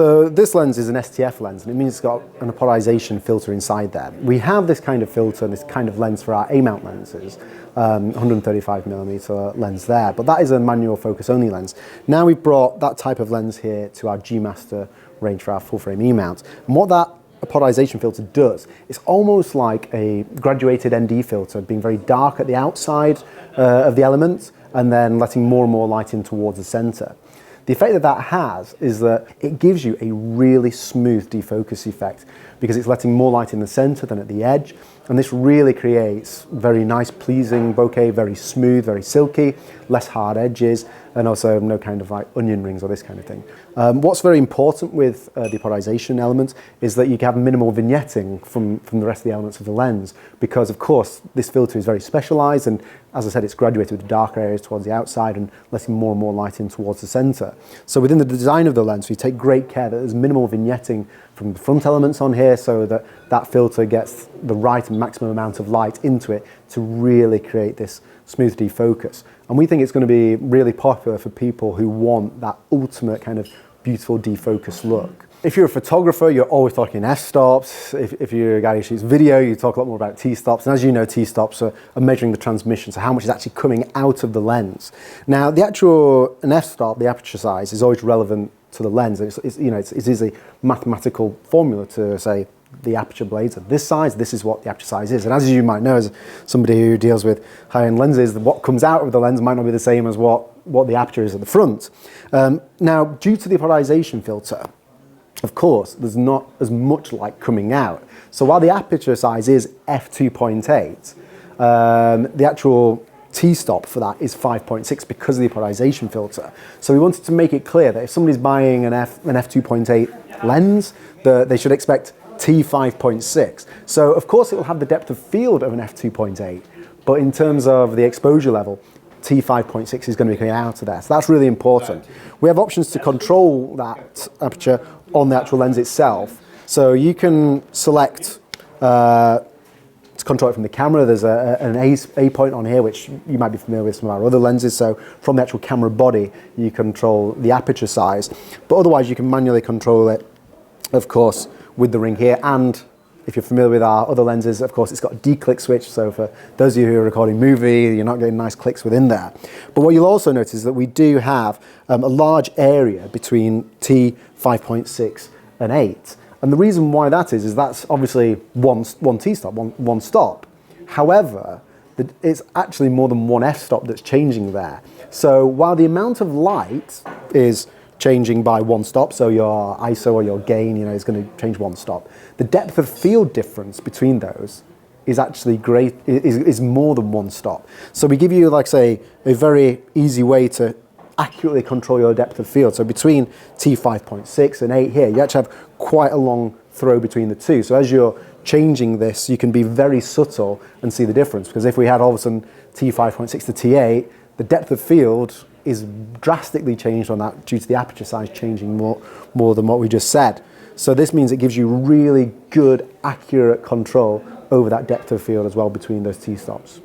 So this lens is an STF lens, and it means it's got an apodization filter inside there. We have this kind of filter and this kind of lens for our A-mount lenses, 135mm lens there, but that is a manual focus only lens. Now we've brought that type of lens here to our G Master range for our full frame E-mount. And what that apodization filter does, it's almost like a graduated ND filter, being very dark at the outside of the element and then letting more and more light in towards the center. The effect that that has is that it gives you a really smooth defocus effect because it's letting more light in the center than at the edge, and this really creates very nice, pleasing bokeh, very smooth, very silky, less hard edges, and also no kind of like onion rings or this kind of thing. What's very important with the apodization element is that you can have minimal vignetting from the rest of the elements of the lens, because of course this filter is very specialized, and as I said, it's graduated with darker areas towards the outside and letting more and more light in towards the center. So within the design of the lens, we take great care that there's minimal vignetting from the front elements on here, so that that filter gets the right and maximum amount of light into it to really create this smooth defocus. And we think it's going to be really popular for people who want that ultimate kind of beautiful defocus look. If you're a photographer, you're always talking f-stops. If you're a guy who shoots video, you talk a lot more about t-stops. And as you know, t-stops are measuring the transmission, so how much is actually coming out of the lens. Now, an f-stop, the aperture size, is always relevant to the lens. It is a mathematical formula to say the aperture blades are this size, this is what the aperture size is. And as you might know, as somebody who deals with high-end lenses, what comes out of the lens might not be the same as what the aperture is at the front. Now, due to the apodization filter, of course, there's not as much light coming out. So while the aperture size is f2.8, the actual t-stop for that is 5.6 because of the apodization filter. So we wanted to make it clear that if somebody's buying an f2.8 lens, they should expect T5.6. So of course it will have the depth of field of an f2.8, but in terms of the exposure level, T5.6 is going to be coming out of there. So that's really important. We have options to control that aperture on the actual lens itself. So you can select to control it from the camera. There's an A point on here, which you might be familiar with some of our other lenses. So from the actual camera body, you control the aperture size. But otherwise, you can manually control it, of course, with the ring here. And if you're familiar with our other lenses, of course, it's got a D-click switch. So for those of you who are recording movie, you're not getting nice clicks within there. But what you'll also notice is that we do have a large area between T5.6 and 8. And the reason why that is that's obviously one T-stop, one stop. However, it's actually more than one f-stop that's changing there. So while the amount of light is changing by one stop, so your ISO or your gain, is going to change one stop, the depth of field difference between those is actually great, is more than one stop. So we give you, like say, a very easy way to accurately control your depth of field. So between T5.6 and 8 here, you actually have quite a long throw between the two. So as you're changing this, you can be very subtle and see the difference. Because if we had all of a sudden T5.6 to T8, the depth of field is drastically changed on that due to the aperture size changing more than what we just said. So this means it gives you really good, accurate control over that depth of field as well between those T-stops.